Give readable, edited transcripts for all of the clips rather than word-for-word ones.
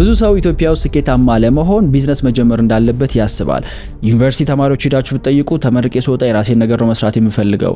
ብዙ ሰው ኢትዮጵያ ውስጥ ስኬታማ ለመሆን ቢዝነስ መጀመር እንዳለበት ያስባል። ዩኒቨርሲቲ ተማሪዎች ሄዳችሁ ብትጠይቁ ተመርቄ ስወጣ የራሴን ነገር ነው መስራት የምፈልገው፣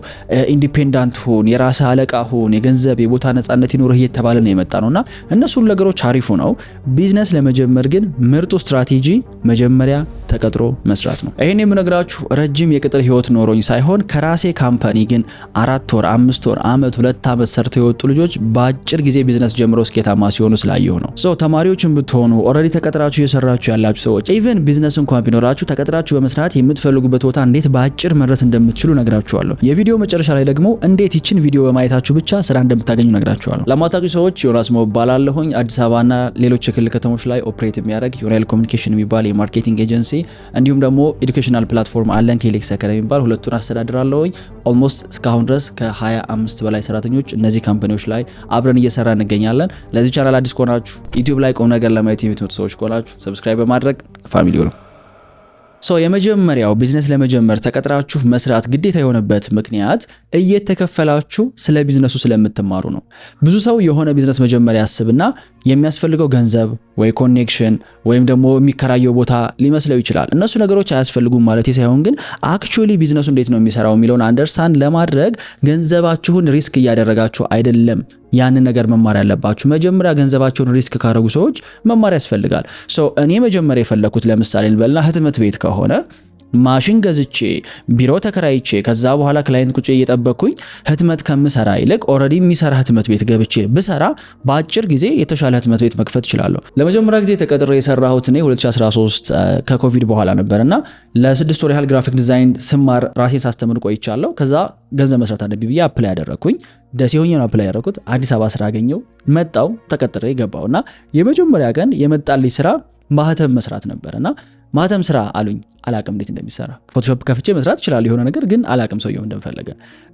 ኢንዲፔንዳንት ሁን፣ የራስ አለቃ ሁን፣ የገንዘብ የቦታ ነፃነት ይኖርህ እየተባለ ነው የመጣ ነውና እነሱ ነገሮች አሪፉ ነው። ቢዝነስ ለመጀመር ግን ምርጡ ስትራቴጂ መጀመሪያ ተቀጥሮ መስራት ነው። ይሄን የምነግራችሁ ረጅም የቅጥር ህይወት ኖሮኝ ሳይሆን ከራሴ ካምፓኒ ግን 4 ወር 5 ወር አመት 2 አመት ሰርተው የወጡ ልጆች በአጭር ጊዜ ቢዝነስ ጀምሮ ስኬታማ ሲሆኑ ስላየሁ ነው። ተማሪዎችን ብትሆኑ ኦሬዲ ተቀጥራችሁ እየሰራችሁ ያላችሁ ሰዎች ኢቭን ቢዝነስ እንኳን ቢኖራችሁ ተቀጥራችሁ በመስራት የምትፈልጉበት ቦታ እንዴት በአጭር መድረስ እንደምትችሉ ነግራችኋለሁ። የቪዲዮ መጨረሻ ላይ ደግሞ እንዴት ይችን ቪዲዮ በማየታችሁ ብቻ ስራ እንደምታገኙ ነግራችኋለሁ። ለማታውቁ ሰዎች ዮናስ እባላለሁኝ። አዲስ አበባና ሌሎች የክልል ከተሞች ላይ ኦፕሬት የሚያደርግ ዮናይል ኮሚኒኬሽን የሚባል የማርኬቲንግ ኤጀንሲ እንዲሁም ደግሞ ኤዱኬሽናል ፕላትፎርም አለን ኬሌክስ አካዳሚ የሚባል ሁለቱን አስተዳድራለሁኝ። ኦልሞስት እስካሁን ድረስ ከ25 በላይ ሰራተኞች እነዚህ ካምፓኒዎች ላይ አብረን እየሰራ እንገኛለን። ለዚህ ቻናል አዲስ ከሆናችሁ ዩቲዩብ ላይ ቁም ነገር ለማየት የምትመጡ ሰዎች ከሆናችሁ ሰብስክራይብ በማድረግ ፋሚሊው ነው። የመጀመሪያው ቢዝነስ ለመጀመር ተቀጥራችሁ መስራት ግዴታ የሆነበት ምክንያት እየተከፈላችሁ ስለ ቢዝነሱ ስለምትማሩ ነው። ብዙ ሰው የሆነ ቢዝነስ መጀመሪያ ያስብና የሚያስፈልገው ገንዘብ ወይ ኮኔክሽን ወይም ደግሞ የሚከራየው ቦታ ሊመስለው ይችላል። እነሱ ነገሮች አያስፈልጉም ማለት ሳይሆን ግን አክቹአሊ ቢዝነሱ እንዴት ነው የሚሰራው የሚለውን አንደርስታንድ ለማድረግ ገንዘባችሁን ሪስክ እያደረጋችሁ አይደለም ያንን ነገር መማር ያለባችሁ። መጀመሪያ ገንዘባቸውን ሪስክ ካረጉ ሰዎች መማር ያስፈልጋል። እኔ መጀመሪያ የፈለኩት ለምሳሌ ልበልና ህትመት ቤት ከሆነ ማሽን ገዝቼ ቢሮ ተከራይቼ ከዛ በኋላ ክላይንት ቁጭ እየጠበቅኩኝ ህትመት ከምሰራ ይልቅ ኦሬዲ የሚሰራ ህትመት ቤት ገብቼ ብሰራ በአጭር ጊዜ የተሻለ ህትመት ቤት መክፈት እችላለሁ። ለመጀመሪያ ጊዜ ተቀጥሬ የሰራሁት እኔ 2013 ከኮቪድ በኋላ ነበርና ለ6 ወር ያህል ግራፊክ ዲዛይን ስማር ራሴን ሳስተምር ቆይቻለሁ። ከዛ ገንዘብ መስራት አለብኝ ብዬ አፕላይ ያደረኩኝ። ደሴ ሆኜ ነው አፕላይ ያደረኩት። አዲስ አበባ ስራ አገኘው መጣው ተቀጥሬ ገባውና የመጀመሪያ ቀን የመጣልኝ ስራ ማህተም መስራት ነበርና ማህተም ስራ አሉኝ። አላቅም እንዴት እንደሚሰራ ፎቶሾፕ ከፍቼ መስራት እችላለሁ የሆነ ነገር ግን አላቅም ሰውየው እንደምፈልገ።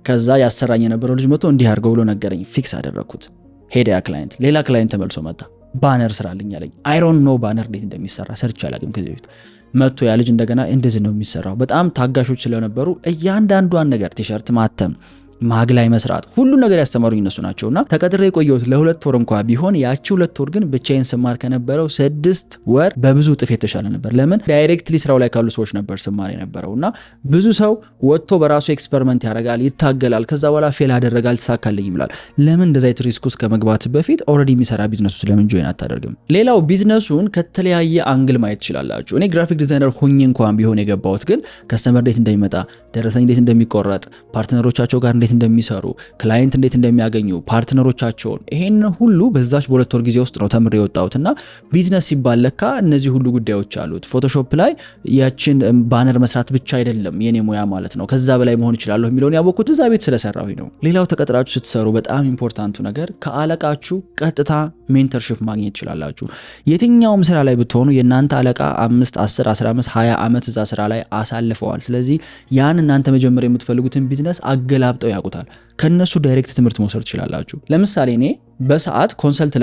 ከዛ ያሰራኝ የነበረው ልጅ መጥቶ እንዲህ አድርገው ብሎ ነገረኝ። ፊክስ አደረኩት። ሄደ ያ ክላይንት። ሌላ ክላይንት ተመልሶ መጣ። ባነር ስራልኝ አለኝ። አይ ዶንት ኖ ባነር እንዴት እንደሚሰራ ሰርቼ አላቅም ከዚህ በፊት። መጥቶ ያ ልጅ እንደገና እንደዚህ ነው የሚሰራው። በጣም ታጋሾች ስለነበሩ እያንዳንዷን ነገር ቲሸርት ማተም ማግ ላይ መስራት ሁሉ ነገር ያስተማሩኝ እነሱ ናቸውና ተቀጥሬ የቆየሁት ለ2 ወር እንኳን ቢሆን ያቺ 2 ወር ግን ብቻዬን ስማር ከነበረው 6 ወር በብዙ ጥፍ የተሻለ ነበር። ለምን ዳይሬክትሊ ስራው ላይ ካሉ ሰዎች ነበር ስማር የነበረውና ብዙ ሰው ወጥቶ በራሱ ኤክስፐሪመንት ያደርጋል፣ ይታገላል፣ ከዛ በኋላ ፌል ያደርጋል፣ ተሳካልኝ ይላል። ለምን እንደዛ ሪስክ ውስጥ ከመግባት በፊት ኦሬዲ የሚሰራ ቢዝነስ ውስጥ ለምን ጆይን አታደርግም? ሌላው ቢዝነሱን ከተለያየ አንግል ማየት ትችላላችሁ። እኔ ግራፊክ ዲዛይነር ሆኜ እንኳን ቢሆን የገባሁት ግን ከስተመር እንዴት እንደሚመጣ፣ ደረሰኝ እንዴት እንደሚቆረጥ፣ ፓርትነሮቻቸው ጋር እንዴት እንደሚሰሩ፣ ክላይንት እንዴት እንደሚያገኙ፣ ፓርትነሮቻቸውን ይሄን ሁሉ በዛች በ2 ወር ጊዜ ውስጥ ነው ተምሬ የወጣሁትና ቢዝነስ ሲባል ለካ እነዚህ ሁሉ ጉዳዮች አሉት። ፎቶሾፕ ላይ ያችን ባነር መስራት ብቻ አይደለም የኔ ሙያ ማለት ነው፣ ከዛ በላይ መሆን ይችላል የሚለውን ያወቅኩት እዛ ቤት ስለሰራሁኝ ነው። ሌላው ተቀጥራችሁ ስትሰሩ በጣም ኢምፖርታንቱ ነገር ከአለቃችሁ ቀጥታ ሜንተርሺፕ ማግኘት ይችላላችሁ። የትኛውም ስራ ላይ ብትሆኑ የእናንተ አለቃ 5 10 15 20 ዓመት እዛ ስራ ላይ አሳልፈዋል። ስለዚህ ያን እናንተ መጀመር የምትፈልጉትን ቢዝነስ አገላብጠው ያውቁታል። ከነሱ ዳይሬክት ትምህርት መውሰድ ትችላላችሁ። ለምሳሌ እኔ በሰዓት ኮንሰልት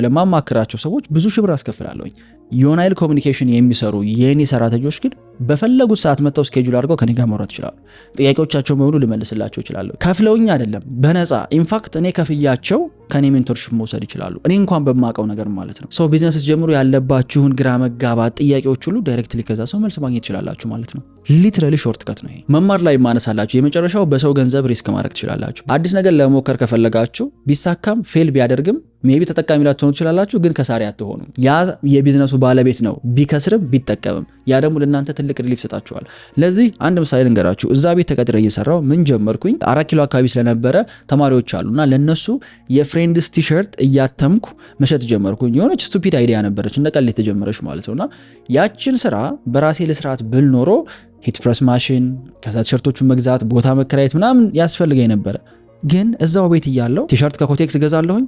ለማማክራቸው ሰዎች ብዙ ሺህ ብር አስከፍላለሁኝ። ዮናይል ኮሚኒኬሽን የሚሰሩ የኔ ሰራተኞች ግን በፈለጉት ሰዓት መጥተው ስኬጁል አድርገው ከኔ ጋር ማውራት ይችላሉ። ጥያቄዎቻቸውን በሙሉ ልመልስላቸው ይችላሉ። ከፍለውኝ አይደለም በነፃ ኢንፋክት እኔ ከፍያቸው ከኔ ሜንቶርሺፕ መውሰድ ይችላሉ። እኔ እንኳን በማቀው ነገር ማለት ነው። ቢዝነስ ጀምሩ ያለባችሁን ግራ መጋባት ጥያቄዎች ሁሉ ዳይሬክትሊ ከዛ ሰው መልስ ማግኘት ይችላላችሁ ማለት ነው። ሊትራሊ ሾርት ከት ነው ይሄ። መማር ላይ ማነሳላችሁ የመጨረሻው በሰው ገንዘብ ሪስክ ማድረግ ትችላላችሁ። አዲስ ነገር ለመሞከር ከፈለጋችሁ ቢሳካም ፌል ቢያደርግም ሜቢ ተጠቃሚ ላትሆኑ ትችላላችሁ፣ ግን ከሳሪ አትሆኑም። ያ የቢዝነሱ ባለቤት ነው ቢከስርም ቢጠቀምም። ያ ደግሞ ለእናንተ ትልቅ ሪሊፍ ሰጣችኋል። ለዚህ አንድ ምሳሌ ልንገራችሁ። እዛ ቤት ተቀጥሬ እየሰራው ምን ጀመርኩኝ 4 ኪሎ አካባቢ ስለነበረ ተማሪዎች አሉና ለነሱ የፍሬንድስ ቲሸርት እያተምኩ መሸጥ ጀመርኩኝ። የሆነች ስቱፒድ አይዲያ ነበረች እንደቀል የተጀመረች ማለት ነውና ያችን ስራ በራሴ ለስርዓት ብል ኖሮ ሂት ፕረስ ማሽን ከዛ ቲሸርቶቹን መግዛት ቦታ መከራየት ምናምን ያስፈልገኝ ነበር። ግን እዛው ቤት እያለው ቲሸርት ከኮቴክስ ገዛለሁኝ፣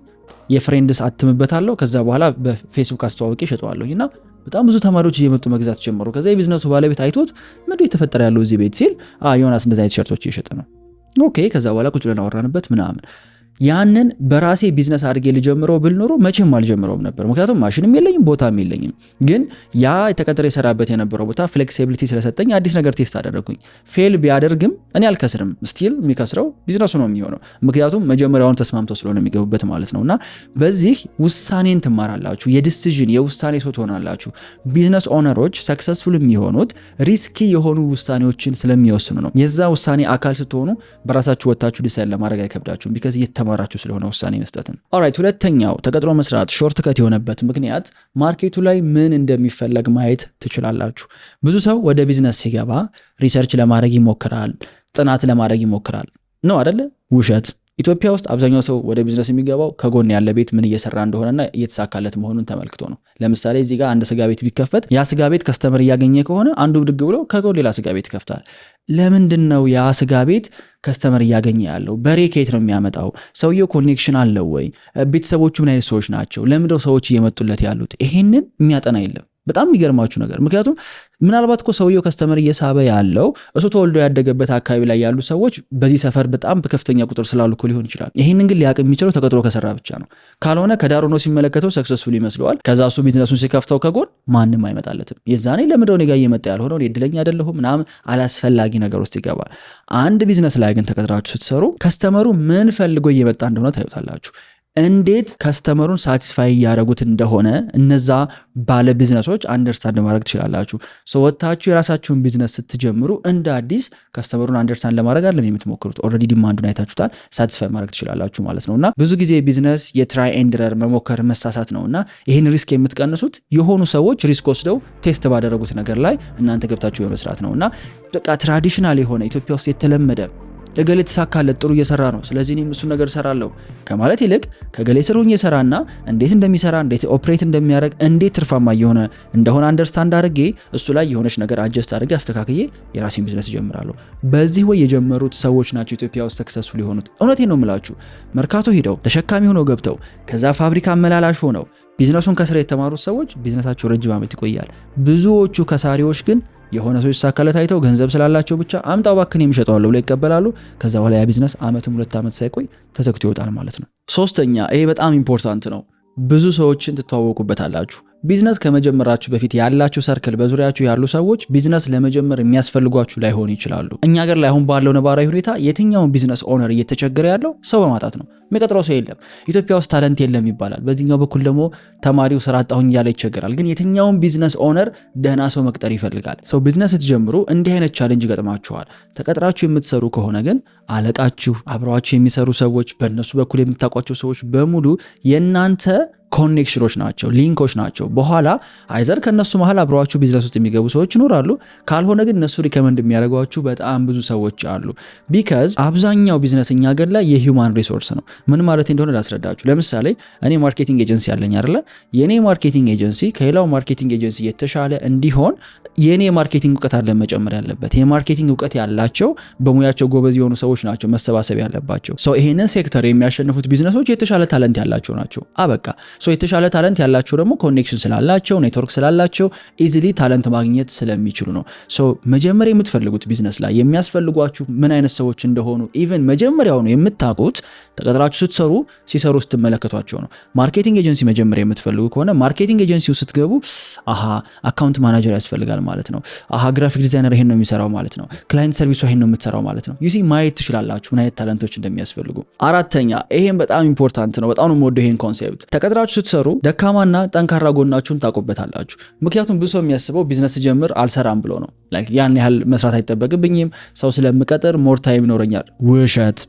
የፍሬንድስ አትምበታለሁ፣ ከዛ በኋላ በፌስቡክ አስተዋውቄ ሸጠዋለሁኝና በጣም ብዙ ተማሪዎች እየመጡ መግዛት ጀመሩ። ከዛ የቢዝነሱ ባለቤት አይቶት ምንድነው የተፈጠረ ያለው እዚህ ቤት ሲል ዮናስ እንደዛ ቲሸርቶች እየሸጠ ነው። ኦኬ ከዛ በኋላ ቁጭ ብለን አወራንበት ምናምን። ያንን በራሴ ቢዝነስ አድርጌ ልጀምረው ብል ኖሮ መቼም አልጀምረውም ነበር። ምክንያቱም ማሽንም የለኝም ቦታም የለኝም። ግን ያ ተቀጥሬ የሰራበት የነበረው ቦታ ፍሌክሲቢሊቲ ስለሰጠኝ አዲስ ነገር ቴስት አደረኩኝ። ፌል ቢያደርግም እኔ አልከስርም። ስቲል የሚከስረው ቢዝነሱ ነው የሚሆነው። ምክንያቱም መጀመሪያውን ተስማምተው ስለሆነ የሚገቡበት ማለት ነውና በዚህ ውሳኔን ትማራላችሁ። የዲሲዥን የውሳኔ ሰው ትሆናላችሁ። ቢዝነስ ኦነሮች ሰክሰስፉል የሚሆኑት ሪስኪ የሆኑ ውሳኔዎችን ስለሚወስኑ ነው። የዛ ውሳኔ አካል ስትሆኑ በራሳችሁ ወጣችሁ ዲሳይድ ለማድረግ አይከብዳችሁም። ቢካዝ እየተማራችሁ ስለሆነ ውሳኔ መስጠትን። ኦልራይት ሁለተኛው ተቀጥሮ መስራት ሾርት ከት የሆነበት ምክንያት ማርኬቱ ላይ ምን እንደሚፈለግ ማየት ትችላላችሁ። ብዙ ሰው ወደ ቢዝነስ ሲገባ ሪሰርች ለማድረግ ይሞክራል፣ ጥናት ለማድረግ ይሞክራል ነው አይደለ? ውሸት። ኢትዮጵያ ውስጥ አብዛኛው ሰው ወደ ቢዝነስ የሚገባው ከጎን ያለ ቤት ምን እየሰራ እንደሆነና እየተሳካለት መሆኑን ተመልክቶ ነው። ለምሳሌ እዚህ ጋር አንድ ስጋ ቤት ቢከፈት ያ ስጋ ቤት ከስተመር እያገኘ ከሆነ አንዱ ብድግ ብሎ ከጎን ሌላ ስጋ ቤት ይከፍታል። ለምንድነው ያ ስጋ ቤት ከስተመር እያገኘ ያለው? በሬ ከየት ነው የሚያመጣው? ሰውየው ኮኔክሽን አለው ወይ? ቤተሰቦቹ ምን አይነት ሰዎች ናቸው? ለምንድነው ሰዎች እየመጡለት ያሉት? ይሄንን የሚያጠና የለም። በጣም የሚገርማችሁ ነገር ምክንያቱም ምናልባት እኮ ሰውየው ከስተመር እየሳበ ያለው እሱ ተወልዶ ያደገበት አካባቢ ላይ ያሉ ሰዎች በዚህ ሰፈር በጣም በከፍተኛ ቁጥር ስላሉ እኮ ሊሆን ይችላል። ይሄንን ግን ሊያውቅ የሚችለው ተቀጥሮ ከሰራ ብቻ ነው። ካልሆነ ከዳር ሆኖ ሲመለከተው ሰክሰስፉል ይመስለዋል። ከዛ እሱ ቢዝነሱን ሲከፍተው ከጎን ማንም አይመጣለትም። የዛኔ ለምንድነው እኔ ጋር እየመጣ ያልሆነው? እኔ እድለኛ አይደለሁም ምናምን አላስፈላጊ ነገር ውስጥ ይገባል። አንድ ቢዝነስ ላይ ግን ተቀጥራችሁ ስትሰሩ ከስተመሩ ምን ፈልጎ እየመጣ እንደሆነ ታዩታላችሁ። እንዴት ከስተመሩን ሳቲስፋይ ያደረጉት እንደሆነ እነዛ ባለ ቢዝነሶች አንደርስታንድ ማድረግ ትችላላችሁ። ወጣችሁ የራሳችሁን ቢዝነስ ስትጀምሩ እንደ አዲስ ከስተመሩን አንደርስታንድ ለማድረግ አይደለም የምትሞክሩት። ኦልሬዲ ዲማንዱን አይታችሁታል፣ ሳቲስፋይ ማድረግ ትችላላችሁ ማለት ነውና ብዙ ጊዜ ቢዝነስ የትራይ ኤንድ ኤረር መሞከር መሳሳት ነውና ይህን ሪስክ የምትቀንሱት የሆኑ ሰዎች ሪስክ ወስደው ቴስት ባደረጉት ነገር ላይ እናንተ ገብታችሁ በመስራት ነውና በቃ ትራዲሽናል የሆነ ኢትዮጵያ ውስጥ የተለመደ እገሌ ተሳካለት ጥሩ እየሰራ ነው ስለዚህ እኔም እሱ ነገር እሰራለሁ ከማለት ይልቅ ከገሌ ስር ሆኜ እሰራና እንዴት እንደሚሰራ እንዴት ኦፕሬት እንደሚያደርግ እንዴት ትርፋማ የሆነ እንደሆነ አንደርስታንድ አድርጌ እሱ ላይ የሆነች ነገር አጀስት አድርጌ አስተካክዬ የራሴን ቢዝነስ እጀምራለሁ። በዚህ ወይ የጀመሩት ሰዎች ናቸው ኢትዮጵያ ውስጥ ሰክሰስፉል የሆኑት። እውነቴን ነው የምላችሁ። መርካቶ ሄደው ተሸካሚ ሆነው ገብተው ከዛ ፋብሪካ አመላላሽ ሆነው ቢዝነሱን ከስራ የተማሩት ሰዎች ቢዝነሳቸው ረጅም ዓመት ይቆያል። ብዙዎቹ ከሳሪዎች ግን የሆነ ሰው ይሳካለት አይተው ገንዘብ ስላላቸው ብቻ አምጣው ባክን የሚሸጠዋል ብለው ይቀበላሉ። ከዛ በኋላ ያ ቢዝነስ ዓመትም 2 ዓመት ሳይቆይ ተዘግቶ ይወጣል ማለት ነው። ሶስተኛ ይሄ በጣም ኢምፖርታንት ነው። ብዙ ሰዎችን ትተዋወቁበታላችሁ። ቢዝነስ ከመጀመራችሁ በፊት ያላችሁ ሰርክል በዙሪያችሁ ያሉ ሰዎች ቢዝነስ ለመጀመር የሚያስፈልጓችሁ ላይሆኑ ይችላሉ። እኛ ሀገር ላይ አሁን ባለው ነባራዊ ሁኔታ የትኛውን ቢዝነስ ኦነር እየተቸገረ ያለው ሰው በማጣት ነው። የሚቀጥረው ሰው የለም። ኢትዮጵያ ውስጥ ታለንት የለም ይባላል። በዚህኛው በኩል ደግሞ ተማሪው ስራ አጣሁኝ እያለ ይቸገራል። ግን የትኛውን ቢዝነስ ኦነር ደህና ሰው መቅጠር ይፈልጋል። ሰው ቢዝነስ ስትጀምሩ እንዲህ አይነት ቻሌንጅ ገጥማችኋል። ተቀጥራችሁ የምትሰሩ ከሆነ ግን አለቃችሁ፣ አብረዋችሁ የሚሰሩ ሰዎች፣ በእነሱ በኩል የምታውቋቸው ሰዎች በሙሉ የእናንተ ኮኔክሽኖች ናቸው፣ ሊንኮች ናቸው። በኋላ አይዘር ከነሱ መሃል አብረዋችሁ ቢዝነስ ውስጥ የሚገቡ ሰዎች ይኖራሉ። ካልሆነ ግን እነሱ ሪከመንድ የሚያደርጓችሁ በጣም ብዙ ሰዎች አሉ። ቢካዝ አብዛኛው ቢዝነስ እኛ ሀገር ላይ የሂውማን ሪሶርስ ነው። ምን ማለት እንደሆነ ላስረዳችሁ። ለምሳሌ እኔ ማርኬቲንግ ኤጀንሲ ያለኝ አይደለ? የኔ ማርኬቲንግ ኤጀንሲ ከሌላው ማርኬቲንግ ኤጀንሲ የተሻለ እንዲሆን የኔ ማርኬቲንግ እውቀት አለ መጨመር ያለበት። የማርኬቲንግ እውቀት ያላቸው በሙያቸው ጎበዝ የሆኑ ሰዎች ናቸው መሰባሰብ ያለባቸው። ሶ ይሄንን ሴክተር የሚያሸንፉት ቢዝነሶች የተሻለ ታለንት ያላቸው ናቸው። አበቃ። ሶ የተሻለ ታለንት ያላቸው ደግሞ ኮኔክሽን ስላላቸው፣ ኔትወርክ ስላላቸው ኢዚሊ ታለንት ማግኘት ስለሚችሉ ነው። ሶ መጀመሪያ የምትፈልጉት ቢዝነስ ላይ የሚያስፈልጓችሁ ምን አይነት ሰዎች እንደሆኑ ኢቭን መጀመሪያውኑ የምታውቁት ተቀጥራችሁ ስትሰሩ ሲሰሩ ስትመለከቷቸው ነው። ማርኬቲንግ ኤጀንሲ መጀመሪያ የምትፈልጉ ከሆነ ማርኬቲንግ ኤጀንሲው ስትገቡ አካውንት ማናጀር ያስፈልጋል ማለት ነው። ግራፊክ ዲዛይነር ይሄን ነው የሚሰራው ማለት ነው። ክላይንት ሰርቪስ ይሄን ነው የምትሰራው ማለት ነው። ዩሲ ማየት ትችላላችሁ ምን አይነት ታለንቶች እንደሚያስፈልጉ። አራተኛ ይሄን በጣም ኢምፖርታንት ነው። በጣም ነው የምወደው ይሄን ኮንሴፕት። ተቀጥራችሁ ስትሰሩ ደካማና ጠንካራ ጎናችሁን ታውቁበታላችሁ። ምክንያቱም ብዙ ሰው የሚያስበው ቢዝነስ ጀምር አልሰራም ብሎ ነው። ያን ያህል መስራት አይጠበቅብኝም፣ ሰው ስለምቀጥር ሞር ታይም ይኖረኛል። ውሸት።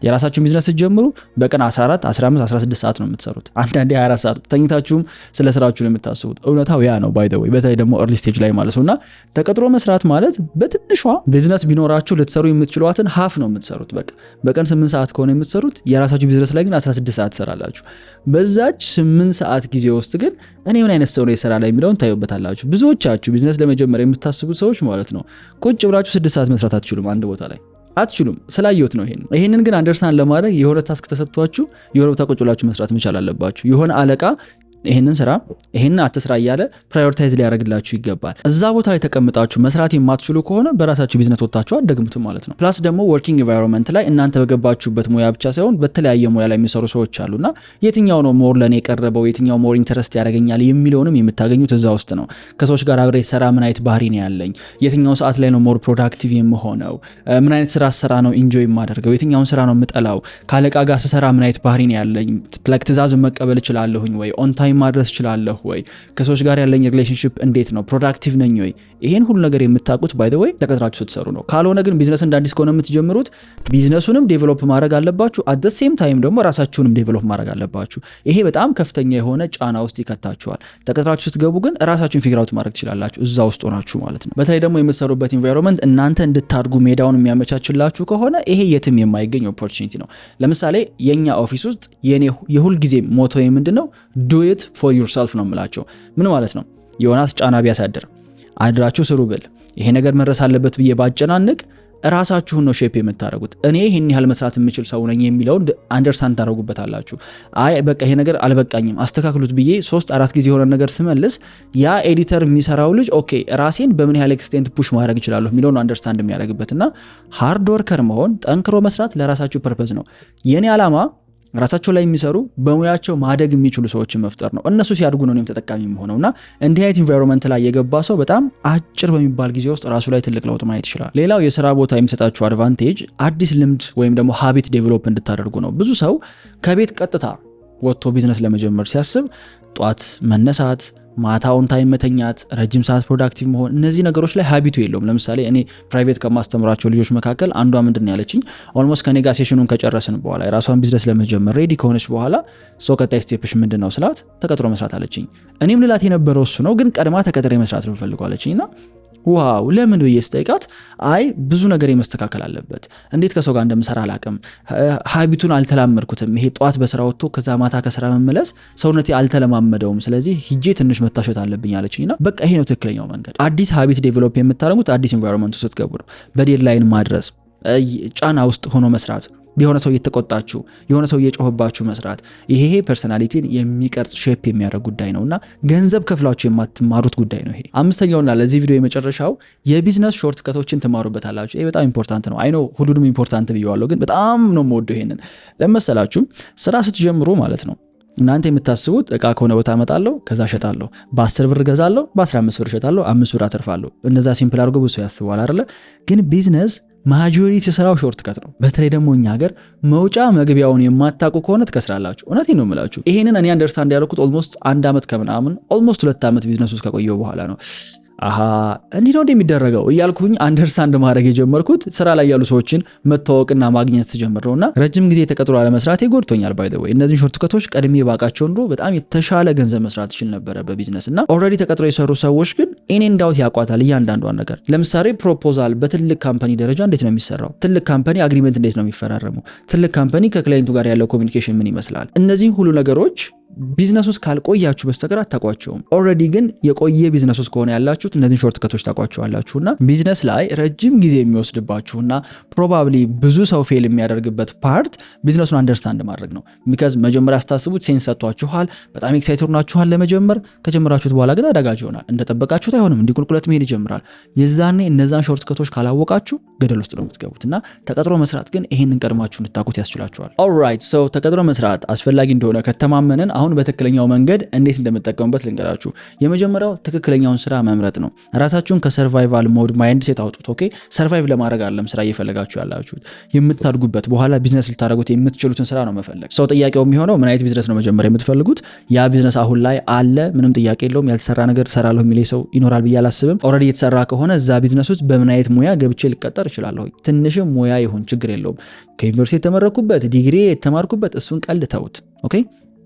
የራሳችሁን ቢዝነስ ስትጀምሩ በቀን 14፣ 15፣ 16 ሰዓት ነው የምትሰሩት። አንዳንዴ 24 ሰዓት ተኝታችሁም ስለ ስራችሁ ነው የምታስቡት። እውነታው ያ ነው ባይ ዘ ወይ፣ በተለይ ደግሞ early stage ላይ ማለት ነውና ተቀጥሮ መስራት ማለት በትንሿ ቢዝነስ ቢኖራችሁ ልትሰሩ የምትችሏትን ሀፍ ነው የምትሰሩት። በቀን 8 ሰዓት ከሆነ የምትሰሩት የራሳችሁ ቢዝነስ ላይ ግን 16 ሰዓት ትሰራላችሁ። በዛች 8 ሰዓት ጊዜ ውስጥ ግን እኔ ምን አይነት ሰው ነው የሰራ ላይ የሚለውን ታዩበታላችሁ። ብዙዎቻችሁ ቢዝነስ ለመጀመር የምታስቡት ሰዎች ማለት ነው ቁጭ ብላችሁ 6 ሰዓት መስራት አትችሉም አንድ ቦታ ላይ አትችሉም። ስላየሁት ነው ይሄንን ግን አንደርስታንድ ለማድረግ የሆነ ታስክ ተሰጥቷችሁ የሆነ ቦታ ቁጭ ብላችሁ መስራት መቻል አለባችሁ። የሆነ አለቃ ይሄንን ስራ ይሄንን አትስራ እያለ ፕራዮሪታይዝ ሊያደርግላችሁ ይገባል። እዛ ቦታ ላይ ተቀምጣችሁ መስራት የማትችሉ ከሆነ በራሳችሁ ቢዝነስ ወጣችሁ አደግሙትም ማለት ነው። ፕላስ ደግሞ ወርኪንግ ኤንቫይሮንመንት ላይ እናንተ በገባችሁበት ሙያ ብቻ ሳይሆን በተለያየ ሙያ ላይ የሚሰሩ ሰዎች አሉና የትኛው ነው ሞር ለኔ የቀረበው የትኛው ሞር ኢንተረስት ያደርገኛል የሚለውንም የምታገኙት እዛ ውስጥ ነው። ከሰዎች ጋር አብሬ ሰራ ምን አይነት ባህሪ ነው ያለኝ፣ የትኛው ሰዓት ላይ ነው ሞር ፕሮዳክቲቭ የምሆነው፣ ምን አይነት ስራ ሰራ ነው ኢንጆይ የማደርገው፣ የትኛውን ስራ ነው የምጠላው፣ ካለቃ ጋር ስሰራ ምን አይነት ባህሪ ነው ያለኝ፣ ትእዛዙን መቀበል እችላለሁኝ ወይ፣ ኦን ታይም ማድረስ እችላለሁ ወይ፣ ከሰዎች ጋር ያለኝ ሪሌሽንሺፕ እንዴት ነው፣ ፕሮዳክቲቭ ነኝ ወይ፣ ይሄን ሁሉ ነገር የምታውቁት ባይ ዘ ወይ ተቀጥራችሁ ስትሰሩ ነው። ካልሆነ ግን ቢዝነስ እንደ አዲስ ከሆነ የምትጀምሩት ቢዝነሱንም ዴቨሎፕ ማድረግ አለባችሁ፣ አት ዘ ሴም ታይም ደግሞ ራሳችሁንም ዴቨሎፕ ማድረግ አለባችሁ። ይሄ በጣም ከፍተኛ የሆነ ጫና ውስጥ ይከታችኋል። ተቀጥራችሁ ስትገቡ ግን ራሳችሁን ፊግር አውት ማድረግ ትችላላችሁ እዛ ውስጥ ሆናችሁ ማለት ነው። በተለይ ደግሞ የምትሰሩበት ኢንቫይሮንመንት እናንተ እንድታድጉ ሜዳውን የሚያመቻችላችሁ ከሆነ ይሄ የትም የማይገኝ ኦፖርቹኒቲ ነው። ለምሳሌ የኛ ኦፊስ ውስጥ የኔ የሁል ጊዜ ሞቶ ምንድነው do it for yourself ነው የምላቸው። ምን ማለት ነው? ዮናስ ጫና ቢያሳድር አድራችሁ ስሩ ብል ይሄ ነገር መድረስ አለበት ብዬ ባጨናንቅ ራሳችሁን ነው ሼፕ የምታደርጉት። እኔ ይሄን ያህል መስራት የምችል ሰው ነኝ የሚለውን አንደርስታንድ ታደርጉበታላችሁ። አይ በቃ ይሄ ነገር አልበቃኝም አስተካክሉት ብዬ 3-4 ጊዜ የሆነ ነገር ስመልስ ያ ኤዲተር የሚሰራው ልጅ ኦኬ ራሴን በምን ያህል ኤክስቴንት ፑሽ ማድረግ እችላለሁ የሚለውን አንደርስታንድ የሚያደርግበትና ሃርድ ወርከር መሆን ጠንክሮ መስራት ለራሳችሁ ፐርፐዝ ነው። የኔ ዓላማ ራሳቸው ላይ የሚሰሩ በሙያቸው ማደግ የሚችሉ ሰዎችን መፍጠር ነው። እነሱ ሲያድጉ ነው እኔም ተጠቃሚ የምሆነውና እንዲህ አይነት ኢንቫይሮንመንት ላይ የገባ ሰው በጣም አጭር በሚባል ጊዜ ውስጥ ራሱ ላይ ትልቅ ለውጥ ማየት ይችላል። ሌላው የስራ ቦታ የሚሰጣችሁ አድቫንቴጅ አዲስ ልምድ ወይም ደግሞ ሃቢት ዴቨሎፕ እንድታደርጉ ነው። ብዙ ሰው ከቤት ቀጥታ ወጥቶ ቢዝነስ ለመጀመር ሲያስብ ጧት መነሳት፣ ማታውን ታይም መተኛት፣ ረጅም ሰዓት ፕሮዳክቲቭ መሆን እነዚህ ነገሮች ላይ ሃቢቱ የለውም። ለምሳሌ እኔ ፕራይቬት ከማስተምራቸው ልጆች መካከል አንዷ ምንድን ያለችኝ ኦልሞስት ከኔ ጋር ሴሽኑን ከጨረስን በኋላ የራሷን ቢዝነስ ለመጀመር ሬዲ ከሆነች በኋላ ሶ ቀጣይ ስቴፕሽ ምንድነው ስላት ተቀጥሮ መስራት አለችኝ። እኔም ልላት የነበረው እሱ ነው፣ ግን ቀድማ ተቀጥሬ መስራት ነው ፈልገው አለችኝና ዋው ለምን ብዬ ስጠይቃት አይ ብዙ ነገር መስተካከል አለበት፣ እንዴት ከሰው ጋር እንደምሰራ አላቅም፣ ሃቢቱን አልተላመድኩትም፣ ይሄ ጧት በስራ ወጥቶ ከዛ ማታ ከስራ መመለስ ሰውነቴ አልተለማመደውም፣ ስለዚህ ሂጄ ትንሽ መታሸት አለብኝ አለችኝና በቃ ይሄ ነው ትክክለኛው መንገድ። አዲስ ሃቢት ዴቨሎፕ የምታደርጉት አዲስ ኢንቫይሮንመንት ውስጥ ስትገቡ ነው። በዴድላይን ማድረስ፣ ጫና ውስጥ ሆኖ መስራት፣ የሆነ ሰው እየተቆጣችሁ የሆነ ሰው እየጮህባችሁ መስራት፣ ይሄ ፐርሰናሊቲን የሚቀርጽ ሼፕ የሚያደርግ ጉዳይ ነውና ገንዘብ ከፍላችሁ የማትማሩት ጉዳይ ነው። ይሄ አምስተኛውና ለዚህ ቪዲዮ የመጨረሻው የቢዝነስ ሾርት ከቶችን ትማሩበታላችሁ። ይሄ በጣም ኢምፖርታንት ነው። አይ ኖ ሁሉንም ኢምፖርታንት ብየዋለሁ፣ ግን በጣም ነው የምወደው ይሄንን። ለመሰላችሁ ስራ ስትጀምሩ ማለት ነው እናንተ የምታስቡት እቃ ከሆነ ቦታ አመጣለሁ፣ ከዛ ሸጣለሁ፣ በ10 ብር ገዛለሁ፣ በ15 ብር ሸጣለሁ፣ 5 ብር አተርፋለሁ። እንደዛ ሲምፕል አድርጎ ብዙ ያስባል አይደለ? ግን ቢዝነስ ማጆሪቲ ስራው ሾርት ከት ነው። በተለይ ደግሞ እኛ ሀገር መውጫ መግቢያውን የማታውቁ ከሆነ ትከስራላችሁ። እውነቴን ነው የምላችሁ። ይሄንን እኔ አንደርስታንድ ያደረኩት ኦልሞስት 1 ዓመት ከምናምን ኦልሞስት 2 ዓመት ቢዝነስ ውስጥ ከቆየው በኋላ ነው። አሃ እንዲህ ነው እንደሚደረገው እያልኩኝ አንደርስታንድ ማድረግ የጀመርኩት ስራ ላይ ያሉ ሰዎችን መተዋወቅና ማግኘት ስጀምር ነውና ረጅም ጊዜ ተቀጥሮ አለመስራት ይጎድቶኛል። ባይ ዘ ወይ እነዚህ ሾርት ከቶች ቀድሜ ባቃቸው ኑሮ በጣም የተሻለ ገንዘብ መስራት ይችል ነበር በቢዝነስ እና ኦልሬዲ ተቀጥሮ የሰሩ ሰዎች ግን ኢን ኤንድ አውት ያቋታል እያንዳንዷን ነገር። ለምሳሌ ፕሮፖዛል በትልቅ ካምፓኒ ደረጃ እንዴት ነው የሚሰራው? ትልቅ ካምፓኒ አግሪመንት እንዴት ነው የሚፈራረሙ? ትልቅ ካምፓኒ ከክላይንቱ ጋር ያለው ኮሚኒኬሽን ምን ይመስላል? እነዚህ ሁሉ ነገሮች ቢዝነስ ውስጥ ካልቆያችሁ በስተቀር አታቋቸውም። ኦልሬዲ ግን የቆየ ቢዝነስ ውስጥ ከሆነ ያላችሁት እነዚህን ሾርት ከቶች ታቋቸዋላችሁና ቢዝነስ ላይ ረጅም ጊዜ የሚወስድባችሁና ፕሮባብሊ ብዙ ሰው ፌል የሚያደርግበት ፓርት ቢዝነሱን አንደርስታንድ ማድረግ ነው። ቢካዝ መጀመሪያ ስታስቡት ሴንስ ሰጥቷችኋል፣ በጣም ኤክሳይትድ ናችኋል ለመጀመር። ከጀመራችሁት በኋላ ግን አደጋጅ ይሆናል። እንደጠበቃችሁት አይሆንም፣ እንዲህ ቁልቁለት መሄድ ይጀምራል። የዛኔ እነዛን ሾርት ከቶች ካላወቃችሁ ገደል ውስጥ ነው የምትገቡትና ተቀጥሮ መስራት ግን ይሄንን ቀድማችሁ እንድታውቁት ያስችላችኋል። ኦልራይት ሶ ተቀጥሮ መስራት አስፈላጊ እንደሆነ ከተማመንን አሁን በትክክለኛው መንገድ እንዴት እንደምትጠቀሙበት ልንገራችሁ። የመጀመሪያው ትክክለኛውን ስራ መምረጥ ነው። ራሳችሁን ከሰርቫይቫል ሞድ ማይንድ ሴት አውጡት። ኦኬ ሰርቫይቭ ለማድረግ አይደለም ስራ እየፈለጋችሁ ያላችሁት፣ የምታድጉበት በኋላ ቢዝነስ ልታደርጉት የምትችሉትን ስራ ነው መፈለግ። ሰው ጥያቄው የሚሆነው ምን አይነት ቢዝነስ ነው መጀመር የምትፈልጉት? ያ ቢዝነስ አሁን ላይ አለ፣ ምንም ጥያቄ የለውም፣ ያልተሰራ ነገር ሰራለሁ የሚል ሰው ይኖራል ብዬ አላስብም። ኦልሬዲ የተሰራ ከሆነ እዛ ቢዝነስ ውስጥ በምን አይነት ሙያ ገብቼ ልቀጠር እችላለሁ? ትንሽም ሙያ ይሁን ችግር የለውም። ከዩኒቨርሲቲ የተመረኩበት ዲግሪ የተማርኩበት እሱን ቀልድ ተውት። ኦኬ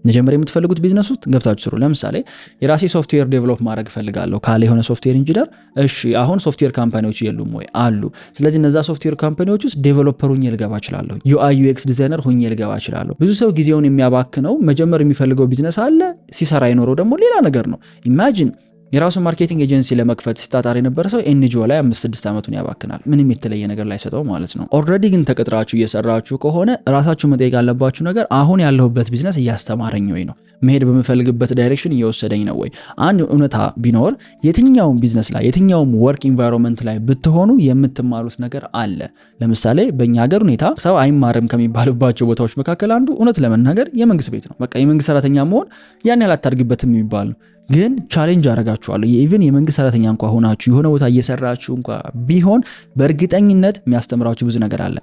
መጀመሪያ የምትፈልጉት ቢዝነስ ውስጥ ገብታችሁ ስሩ። ለምሳሌ የራሴ ሶፍትዌር ዴቨሎፕ ማድረግ ፈልጋለሁ ካለ የሆነ ሶፍትዌር ኢንጂነር፣ እሺ አሁን ሶፍትዌር ካምፓኒዎች የሉም ወይ? አሉ። ስለዚህ እነዛ ሶፍትዌር ካምፓኒዎች ውስጥ ዴቨሎፐር ሆኜ ልገባ እችላለሁ፣ ዩአይ ዩኤክስ ዲዛይነር ሆኜ ልገባ እችላለሁ። ብዙ ሰው ጊዜውን የሚያባክነው መጀመር የሚፈልገው ቢዝነስ አለ፣ ሲሰራ የኖረው ደግሞ ሌላ ነገር ነው። ኢማጂን የራሱን ማርኬቲንግ ኤጀንሲ ለመክፈት ሲጣጣር የነበረ ሰው ኤንጂኦ ላይ 5-6 ዓመቱን ያባክናል። ምንም የተለየ ነገር ላይ ሰጠው ማለት ነው። ኦልሬዲ ግን ተቀጥራችሁ እየሰራችሁ ከሆነ ራሳችሁ መጠየቅ ያለባችሁ ነገር አሁን ያለሁበት ቢዝነስ እያስተማረኝ ወይ ነው? መሄድ በምፈልግበት ዳይሬክሽን እየወሰደኝ ነው ወይ? አንድ እውነታ ቢኖር የትኛውም ቢዝነስ ላይ የትኛውም ወርክ ኢንቫይሮንመንት ላይ ብትሆኑ የምትማሩት ነገር አለ። ለምሳሌ በእኛ ሀገር ሁኔታ ሰው አይማርም ከሚባልባቸው ቦታዎች መካከል አንዱ እውነት ለመናገር የመንግስት ቤት ነው። በቃ የመንግስት ሰራተኛ መሆን ያን ያህል አታርግበትም የሚባል ነው። ግን ቻሌንጅ አረጋችኋለሁ። ኢቭን የመንግስት ሰራተኛ እንኳን ሆናችሁ የሆነ ቦታ እየሰራችሁ እንኳን ቢሆን በእርግጠኝነት የሚያስተምራችሁ ብዙ ነገር አለ።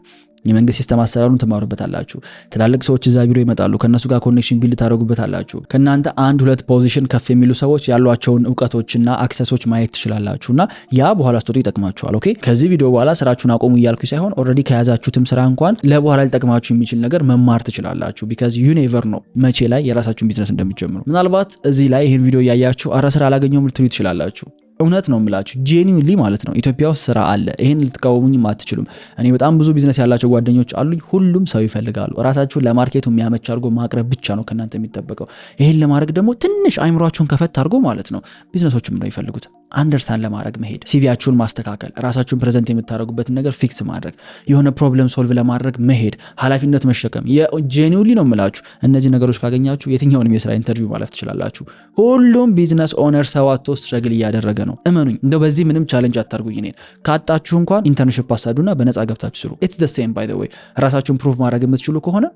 የመንግስት ሲስተም አሰራሩን ትማሩበታላችሁ። ትላልቅ ሰዎች እዛ ቢሮ ይመጣሉ፣ ከነሱ ጋር ኮኔክሽን ቢልድ ታደርጉበታላችሁ። ከናንተ 1-2 ፖዚሽን ከፍ የሚሉ ሰዎች ያሏቸውን እውቀቶችና አክሰሶች ማየት ትችላላችሁና ያ በኋላ ስትወጡ ይጠቅማችኋል። ኦኬ ከዚህ ቪዲዮ በኋላ ስራችሁን አቆሙ እያልኩ ሳይሆን ኦልሬዲ ከያዛችሁትም ስራ እንኳን ለበኋላ ሊጠቅማችሁ የሚችል ነገር መማር ትችላላችሁ። ቢካዝ ዩ ኔቨር ኖ መቼ ላይ የራሳችሁን ቢዝነስ እንደምትጀምሩ። ምናልባት እዚህ ላይ ይሄን ቪዲዮ እያያችሁ አረ ስራ አላገኘሁም ልትሉ ትችላላችሁ። እውነት ነው የምላችሁ ጄኒውንሊ ማለት ነው። ኢትዮጵያ ውስጥ ስራ አለ። ይሄን ልትቃወሙኝም አትችሉም። እኔ በጣም ብዙ ቢዝነስ ያላቸው ጓደኞች አሉኝ። ሁሉም ሰው ይፈልጋሉ። ራሳችሁን ለማርኬቱ የሚያመች አድርጎ ማቅረብ ብቻ ነው ከናንተ የሚጠበቀው። ይሄን ለማድረግ ደግሞ ትንሽ አይምሯችሁን ከፈት አድርጎ ማለት ነው ቢዝነሶችም ነው ይፈልጉት አንደርስታንድ ለማድረግ መሄድ፣ ሲቪያችሁን ማስተካከል፣ ራሳችሁን ፕሬዘንት የምታደርጉበትን ነገር ፊክስ ማድረግ፣ የሆነ ፕሮብለም ሶልቭ ለማድረግ መሄድ፣ ኃላፊነት መሸከም። የጄኒውንሊ ነው የምላችሁ እነዚህ ነገሮች ካገኛችሁ የትኛውንም የስራ ኢንተርቪው ማለፍ ትችላላችሁ። ሁሉም ቢዝነስ ኦነር ሰዋቶ ስትረግል እያደረገ ነው። እመኑኝ። እንደው በዚህ ምንም ቻሌንጅ አታርጉኝ። እኔን ካጣችሁ እንኳን ኢንተርንሺፕ አሳዱና በነፃ ገብታችሁ ስሩ። ኢትስ ዘ ሴም ባይ ዘ ዌይ። ራሳችሁን ፕሩቭ ማድረግ የምትችሉ ከሆነ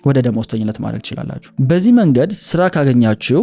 ወደ ደሞዝተኝነት ማድረግ ትችላላችሁ። በዚህ መንገድ ስራ ካገኛችሁ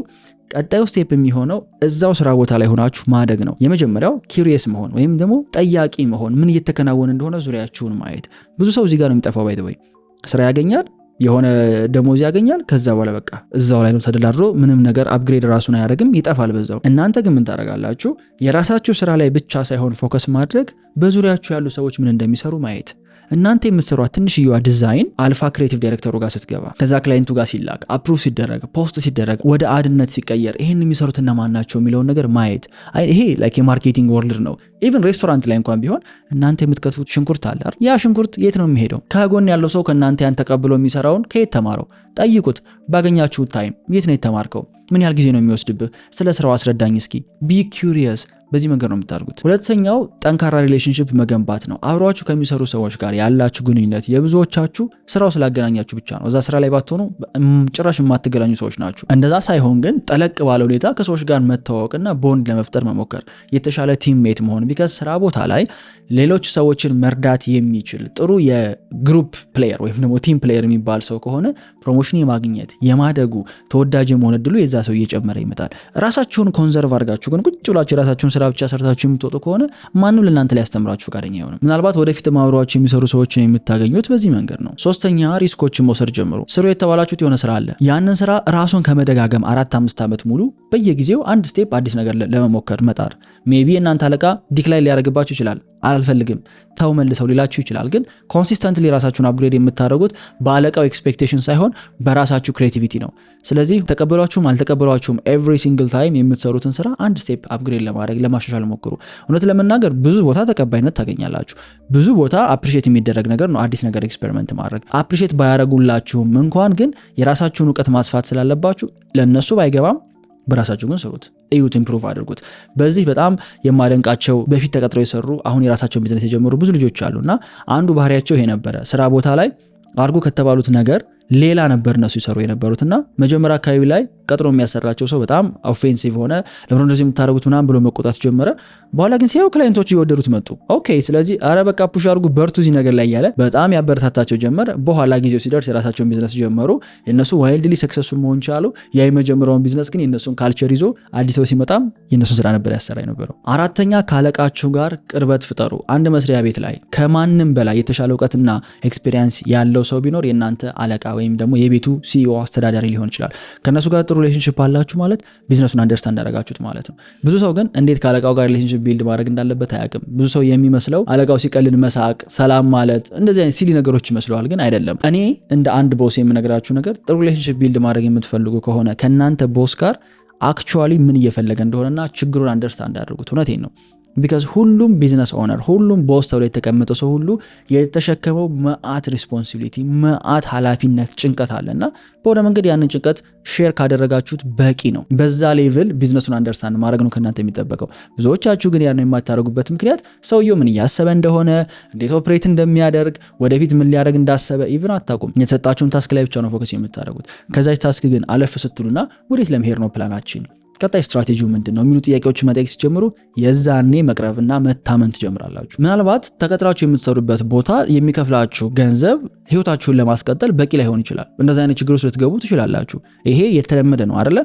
ቀጣዩ ስቴፕ የሚሆነው እዛው ስራ ቦታ ላይ ሆናችሁ ማደግ ነው። የመጀመሪያው ኪሪየስ መሆን ወይም ደግሞ ጠያቂ መሆን፣ ምን እየተከናወነ እንደሆነ ዙሪያችሁን ማየት። ብዙ ሰው እዚህ ጋር ነው የሚጠፋው። ባይ ዘ ወይ ስራ ያገኛል፣ የሆነ ደሞዝ ያገኛል፣ ከዛ በኋላ በቃ እዛው ላይ ነው ተደላድሮ ምንም ነገር አፕግሬድ ራሱን አያደርግም፣ ይጠፋል በዛው። እናንተ ግን ምን ታደርጋላችሁ? የራሳችሁ ስራ ላይ ብቻ ሳይሆን ፎከስ ማድረግ በዙሪያችሁ ያሉ ሰዎች ምን እንደሚሰሩ ማየት። እናንተ የምትሰሯት ትንሽዬዋ ዲዛይን አልፋ ክሬቲቭ ዳይሬክተሩ ጋር ስትገባ፣ ከዛ ክላይንቱ ጋር ሲላክ፣ አፕሩቭ ሲደረግ፣ ፖስት ሲደረግ፣ ወደ አድነት ሲቀየር ይሄን የሚሰሩት እነማን ናቸው የሚለውን ነገር ማየት። ይሄ ላይክ የማርኬቲንግ ወርልድ ነው። ኢቭን ሬስቶራንት ላይ እንኳን ቢሆን እናንተ የምትከትፉት ሽንኩርት አለ አይደል? ያ ሽንኩርት የት ነው የሚሄደው? ከጎን ያለው ሰው ከእናንተ ያን ተቀብሎ የሚሰራውን ከየት ተማረው? ጠይቁት። ባገኛችሁት ታይም የት ነው የተማርከው? ምን ያህል ጊዜ ነው የሚወስድብህ? ስለ ስራው አስረዳኝ እስኪ። ቢ ኪዩሪየስ። በዚህ መንገድ ነው የምታደርጉት። ሁለተኛው ጠንካራ ሪሌሽንሺፕ መገንባት ነው። አብሯችሁ ከሚሰሩ ሰዎች ጋር ያላችሁ ግንኙነት የብዙዎቻችሁ ስራው ስላገናኛችሁ ብቻ ነው። እዛ ስራ ላይ ባትሆኑ ጭራሽ የማትገናኙ ሰዎች ናችሁ። እንደዛ ሳይሆን ግን ጠለቅ ባለ ሁኔታ ከሰዎች ጋር መተዋወቅና ቦንድ ለመፍጠር መሞከር፣ የተሻለ ቲምሜት መሆን። ቢካዝ ስራ ቦታ ላይ ሌሎች ሰዎችን መርዳት የሚችል ጥሩ የግሩፕ ፕሌየር ወይም ደግሞ ቲም ፕሌየር የሚባል ሰው ከሆነ ፕሮሞሽን የማግኘት የማደጉ ተወዳጅ የመሆን እድሉ የዛ ሰው እየጨመረ ይመጣል። ራሳችሁን ኮንዘርቭ አድርጋችሁ ግን ቁጭ ብላችሁ የራሳችሁን ስራ ብቻ ሰርታችሁ የምትወጡ ከሆነ ማንም ለእናንተ ሊያስተምራችሁ ፈቃደኛ አይሆንም። ምናልባት ወደፊት ማብራችሁ የሚሰሩ ሰዎችን የምታገኙት በዚህ መንገድ ነው። ሶስተኛ ሪስኮችን መውሰድ ጀምሩ። ስሩ የተባላችሁት የሆነ ስራ አለ። ያንን ስራ ራሱን ከመደጋገም 4-5 ዓመት ሙሉ በየጊዜው አንድ ስቴፕ አዲስ ነገር ለመሞከር መጣር። ሜቢ እናንተ አለቃ ዲክላይን ሊያደርግባችሁ ይችላል። አልፈልግም ተው መልሰው ሊላችሁ ይችላል። ግን ኮንሲስተንትሊ ራሳችሁን አፕግሬድ የምታደርጉት በአለቃው ኤክስፔክቴሽን ሳይሆን በራሳችሁ ክሬቲቪቲ ነው። ስለዚህ ተቀበሏችሁም አልተቀበሏችሁም ኤቭሪ ሲንግል ታይም የምትሰሩትን ስራ አንድ ስቴፕ አፕግሬድ ለማድረግ ለማሻሻል ሞክሩ። እውነት ለመናገር ብዙ ቦታ ተቀባይነት ታገኛላችሁ። ብዙ ቦታ አፕሪሼት የሚደረግ ነገር ነው አዲስ ነገር ኤክስፔሪመንት ማድረግ። አፕሪሼት ባያረጉላችሁም እንኳን ግን የራሳችሁን እውቀት ማስፋት ስላለባችሁ ለነሱ ባይገባም በራሳችሁ ግን ስሩት፣ እዩት፣ ኢምፕሩቭ አድርጉት። በዚህ በጣም የማደንቃቸው በፊት ተቀጥረው የሰሩ አሁን የራሳቸውን ቢዝነስ የጀመሩ ብዙ ልጆች አሉና አንዱ ባህሪያቸው ይሄ ነበረ። ስራ ቦታ ላይ አድርጎ ከተባሉት ነገር ሌላ ነበር እነሱ ይሰሩ የነበሩትና መጀመሪያ አካባቢ ላይ ቀጥሮ የሚያሰራቸው ሰው በጣም ኦፌንሲቭ ሆነ። ለምን እንደዚህ የምታደርጉት ምናምን ብሎ መቆጣት ጀመረ። በኋላ ግን ሲያዩ ክላይንቶች እየወደዱት መጡ። ኦኬ ስለዚህ አረ በቃ ፑሽ አድርጉ በርቱ እዚህ ነገር ላይ ያለ በጣም ያበረታታቸው ጀመረ። በኋላ ጊዜው ሲደርስ የራሳቸውን ቢዝነስ ጀመሩ። የነሱ ዋይልድሊ ሰክሰስፉል መሆን ቻሉ። ያ የመጀመሪያውን ቢዝነስ ግን የነሱን ካልቸር ይዞ አዲስ ሰው ሲመጣም የነሱን ስራ ነበር ያሰራ የነበረው። አራተኛ ካለቃችሁ ጋር ቅርበት ፍጠሩ። አንድ መስሪያ ቤት ላይ ከማንም በላይ የተሻለ እውቀትና ኤክስፒሪየንስ ያለው ሰው ቢኖር የናንተ አለቃ ወይም ደግሞ የቤቱ ሲኢኦ አስተዳዳሪ ሊሆን ይችላል። ከነሱ ጋር ጥሩ ሪሌሽንሺፕ አላችሁ ማለት ቢዝነሱን አንደርስታንድ አደረጋችሁት ማለት ነው። ብዙ ሰው ግን እንዴት ካለቃው ጋር ሪሌሽንሺፕ ቢልድ ማድረግ እንዳለበት አያውቅም። ብዙ ሰው የሚመስለው አለቃው ሲቀልድ መሳቅ፣ ሰላም ማለት እንደዚህ አይነት ሲሊ ነገሮች ይመስለዋል፣ ግን አይደለም። እኔ እንደ አንድ ቦስ የምነግራችሁ ነገር ጥሩ ሪሌሽንሺፕ ቢልድ ማድረግ የምትፈልጉ ከሆነ ከናንተ ቦስ ጋር አክቹአሊ ምን እየፈለገ እንደሆነና ችግሩን አንደርስታንድ አድርጉት። እውነቴን ነው። ቢካዝ ሁሉም ቢዝነስ ኦነር ሁሉም ቦስ ተብሎ የተቀመጠ ሰው ሁሉ የተሸከመው መአት ሪስፖንሲቢሊቲ መአት ኃላፊነት ጭንቀት አለና በሆነ መንገድ ያንን ጭንቀት ሼር ካደረጋችሁት በቂ ነው። በዛ ሌቭል ቢዝነሱን አንደርስታንድ ማድረግ ነው ከእናንተ የሚጠበቀው። ብዙዎቻችሁ ግን ያን የማታደርጉበት ምክንያት ሰውየው ምን እያሰበ እንደሆነ እንዴት ኦፕሬት እንደሚያደርግ ወደፊት ምን ሊያደርግ እንዳሰበ ኢቭን አታውቁም። የተሰጣችሁን ታስክ ላይ ብቻ ነው ፎከስ የምታደርጉት። ከዛች ታስክ ግን አለፍ ስትሉና ወዴት ለመሄድ ነው ፕላናችን ቀጣይ ስትራቴጂው ምንድነው የሚሉ ጥያቄዎች መጠየቅ ሲጀምሩ የዛኔ መቅረብና መታመን ትጀምራላችሁ። ምናልባት ተቀጥራችሁ የምትሰሩበት ቦታ የሚከፍላችሁ ገንዘብ ህይወታችሁን ለማስቀጠል በቂ ላይሆን ይችላል። እንደዛ አይነት ችግሮች ልትገቡ ትችላላችሁ። ይሄ የተለመደ ነው አይደለ?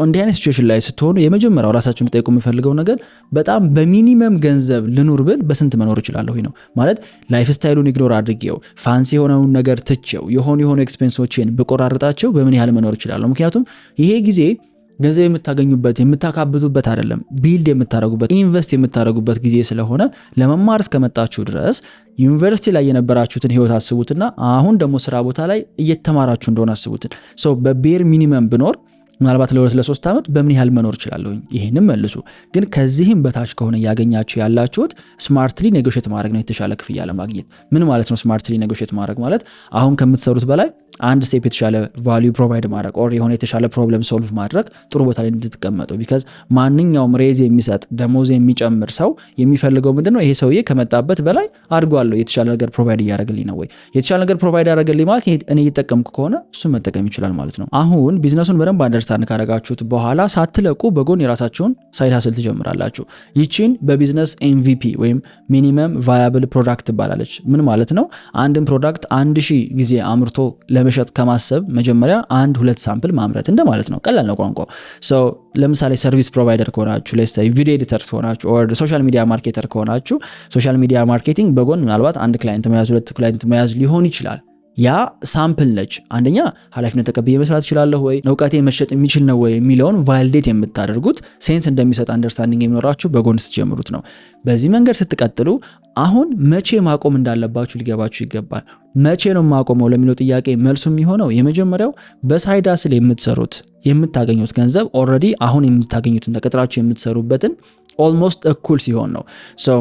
እንዲህ አይነት ሲቹዌሽን ላይ ስትሆኑ የመጀመሪያው ራሳችሁን ልትጠይቁ የሚፈልገው ነገር በጣም በሚኒመም ገንዘብ ልኑር ብል በስንት መኖር እችላለሁ ነው ማለት። ላይፍ ስታይሉን ኢግኖር አድርጌው ፋንሲ የሆነውን ነገር ትቼው የሆኑ ኤክስፔንሶችን ብቆራርጣቸው በምን ያህል መኖር እችላለሁ? ምክንያቱም ይሄ ጊዜ ገንዘብ የምታገኙበት የምታካብቱበት አይደለም፣ ቢልድ የምታደርጉበት ኢንቨስት የምታደርጉበት ጊዜ ስለሆነ ለመማር እስከመጣችሁ ድረስ ዩኒቨርሲቲ ላይ የነበራችሁትን ህይወት አስቡትና አሁን ደግሞ ስራ ቦታ ላይ እየተማራችሁ እንደሆነ አስቡትን። በቤር ሚኒመም ብኖር ምናልባት ለ2-3 ዓመት በምን ያህል መኖር እችላለሁ? ይሄንም መልሱ። ግን ከዚህም በታች ከሆነ ያገኛችሁ ያላችሁት ስማርትሊ ኔጎሼት ማድረግ ነው የተሻለ ክፍያ ለማግኘት። ምን ማለት ነው ስማርትሊ ኔጎሼት ማድረግ ማለት? አሁን ከምትሰሩት በላይ አንድ ስቴፕ የተሻለ ቫልዩ ፕሮቫይድ ማድረግ ኦር የሆነ የተሻለ ፕሮብለም ሶልቭ ማድረግ ጥሩ ቦታ ላይ እንድትቀመጡ። ቢካዝ ማንኛውም ሬዝ የሚሰጥ ደሞዝ የሚጨምር ሰው የሚፈልገው ምንድነው? ይሄ ሰውዬ ከመጣበት በላይ አድጓለሁ፣ የተሻለ ነገር ፕሮቫይድ እያደረገልኝ ነው ወይ? የተሻለ ነገር ፕሮቫይድ ያደረገልኝ ማለት እኔ እየተጠቀምኩ ከሆነ እሱ መጠቀም ይችላል ማለት ነው። አሁን ቢዝነሱን በደንብ አንደርስታንድ ካደረጋችሁት በኋላ ሳትለቁ በጎን የራሳችሁን ሳይድ ሀስል ትጀምራላችሁ። ይቺን በቢዝነስ MVP ወይም ሚኒመም ቫያብል ፕሮዳክት ትባላለች። ምን ማለት ነው? አንድን ፕሮዳክት 1000 ጊዜ አምርቶ ለመሸጥ ከማሰብ መጀመሪያ 1-2 ሳምፕል ማምረት እንደማለት ነው። ቀላል ነው ቋንቋው። ለምሳሌ ሰርቪስ ፕሮቫይደር ከሆናችሁ፣ ቪዲዮ ኤዲተር ከሆናችሁ ኦር ሶሻል ሚዲያ ማርኬተር ከሆናችሁ ሶሻል ሚዲያ ማርኬቲንግ በጎን ምናልባት 1 ክላይንት መያዝ 2 ክላይንት መያዝ ሊሆን ይችላል። ያ ሳምፕል ነች። አንደኛ ኃላፊነት ተቀብዬ መስራት እችላለሁ ወይ፣ እውቀቴ መሸጥ የሚችል ነው ወይ የሚለውን ቫሊዴት የምታደርጉት ሴንስ እንደሚሰጥ አንደርስታንዲንግ የሚኖራችሁ በጎን ስትጀምሩት ነው። በዚህ መንገድ ስትቀጥሉ አሁን መቼ ማቆም እንዳለባችሁ ሊገባችሁ ይገባል። መቼ ነው ማቆመው ለሚለው ጥያቄ መልሱ የሚሆነው የመጀመሪያው በሳይድ ሃስል የምትሰሩት የምታገኙት ገንዘብ ኦልሬዲ አሁን የምታገኙትን ተቀጥራችሁ የምትሰሩበትን ኦልሞስት እኩል ሲሆን ነው።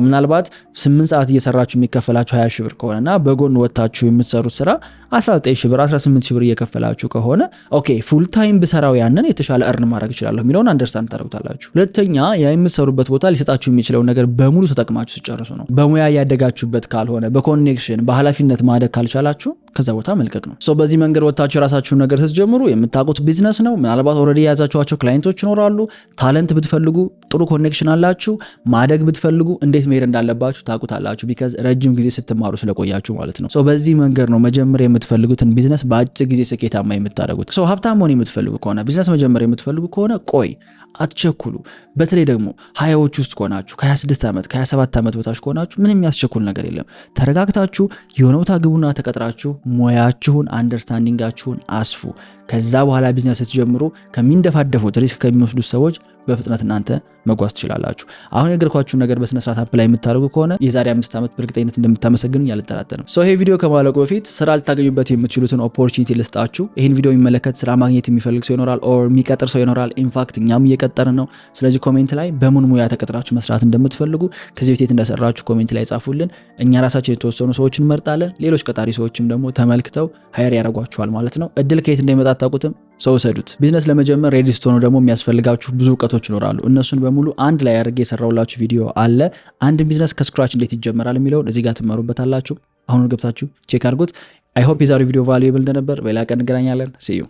ምናልባት 8 ሰዓት እየሰራችሁ የሚከፈላችሁ 20 ሺህ ብር ከሆነና በጎን ወጣችሁ የምትሰሩት ስራ 19 ሺህ ብር 18 ሺህ ብር እየከፈላችሁ ከሆነ ኦኬ ፉል ታይም ብሰራው ያንን የተሻለ እርን ማድረግ እችላለሁ የሚለውን አንደርስታንድ ታደርጉታላችሁ። ሁለተኛ ያ የምትሰሩበት ቦታ ሊሰጣችሁ የሚችለው ነገር በሙሉ ተጠቅማችሁ ሲጨርሱ ነው። በሙያ ያደጋችሁበት ካልሆነ በኮኔክሽን በኃላፊነት ማደግ ካልቻላችሁ ከዛ ቦታ መልቀቅ ነው። በዚህ መንገድ ወጣችሁ የራሳችሁን ነገር ስትጀምሩ የምታውቁት ቢዝነስ ነው። ምናልባት ኦልሬዲ የያዛችኋቸው ክላይንቶች ይኖራሉ። ታለንት ብትፈልጉ ጥሩ ኮኔክሽን አላችሁ። ማደግ ብትፈልጉ እንዴት መሄድ እንዳለባችሁ ታውቁታላችሁ። ቢካዝ ረጅም ጊዜ ስትማሩ ስለቆያችሁ ማለት ነው። በዚህ መንገድ ነው መጀመር የምትፈልጉትን ቢዝነስ በአጭር ጊዜ ስኬታማ የምታደርጉት። ሀብታም መሆን የምትፈልጉ ከሆነ ቢዝነስ መጀመር የምትፈልጉ ከሆነ ቆይ አትቸኩሉ። በተለይ ደግሞ 20ዎች ውስጥ ከሆናችሁ ከ26 ዓመት ከ27 ዓመት በታች ከሆናችሁ ምንም የሚያስቸኩል ነገር የለም። ተረጋግታችሁ የሆነ ቦታ ግቡና ተቀጥራችሁ ሙያችሁን አንደርስታንዲንጋችሁን አስፉ። ከዛ በኋላ ቢዝነስ ስትጀምሩ ከሚንደፋደፉት ሪስክ ከሚወስዱት ሰዎች በፍጥነት እናንተ መጓዝ ትችላላችሁ። አሁን የነገርኳችሁን ነገር በስነ ስርዓት አፕላይ የምታደርጉ ከሆነ የዛሬ 5 ዓመት በእርግጠኝነት እንደምታመሰግኑ ያልጠራጠርም። ይሄ ቪዲዮ ከማለቁ በፊት ስራ ልታገኙበት የምትችሉትን ኦፖርቹኒቲ ልስጣችሁ። ይህን ቪዲዮ የሚመለከት ስራ ማግኘት የሚፈልግ ሰው ይኖራል ኦር የሚቀጥር ሰው ይኖራል። ኢንፋክት እኛም እየቀጠርን ነው። ስለዚህ ኮሜንት ላይ በምን ሙያ ተቀጥራችሁ መስራት እንደምትፈልጉ ከዚህ በፊት እንደሰራችሁ ኮሜንት ላይ ጻፉልን። እኛ ራሳችን የተወሰኑ ሰዎችን እንመርጣለን። ሌሎች ቀጣሪ ሰዎችም ደግሞ ተመልክተው ሃየር ያደርጓችኋል ማለት ነው። እድል ከየት እንደሚመጣ አታውቁትም። ሰዱት። ቢዝነስ ለመጀመር ሬዲ ስትሆኑ ደግሞ የሚያስፈልጋችሁ ብዙ እውቀቶች ይኖራሉ። እነሱን በሙሉ አንድ ላይ አድርጌ የሰራሁላችሁ ቪዲዮ አለ። አንድ ቢዝነስ ከስክራች እንዴት ይጀመራል የሚለውን እዚህ ጋር ትማሩበታላችሁ። አሁን ገብታችሁ ቼክ አድርጉት። አይ ሆፕ የዛሬው ቪዲዮ ቫልዩብል እንደነበር። በሌላ ቀን እንገናኛለን። see you